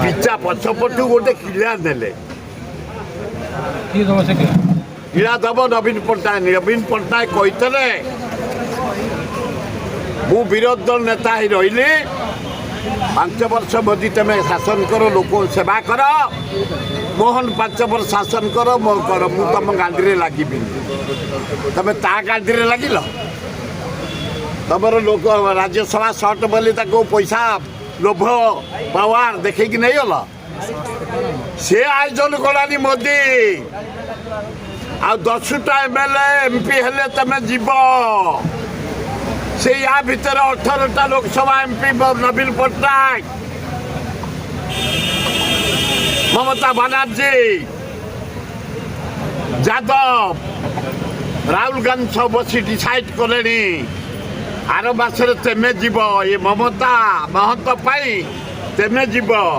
ପିଚା ପଛପଟୁ ଗୋଟେ କିଳା ନେଲେ କିଳା ଦେବ ନବୀନ ପଟ୍ଟନାୟକ କହିଥିଲେ ମୁଁ ବିରୋଧୀ ଦଳ ନେତା ହେଇ ରହିଲି 5 ବର୍ଷ ମୋଦି ତମେ ଶାସନ କର ଲୋକ ସେବା କର ମୋହନ 5 ବର୍ଷ ଶାସନ କର ମୁଁ ତମ ଗାନ୍ଧୀରେ ଲାଗିବିନି ତମେ ତା ଗାନ୍ଧୀରେ ଲାଗିଲ ତମର ଲୋକ ରାଜ୍ୟସଭା ସଟ୍ ବୋଲି ତାକୁ ପଇସା ଲୋଭ ପାୱାର ଦେଖେଇକି ନେଇଗଲ ସେ ଆୟୋଜନ କଲାନି ମୋଦି ଆଉ 10ଟା MLA MP ହେଲେ ତମେ ଯିବ से या भीतर 18टा लोकसभा MP नवीन पट्टनायक ममता बनर्जी यादव राहुल गांधी सब बस डिसाइड कले आर मासरे तेमे जीव ये ममता महंत पाई तेमे जीव।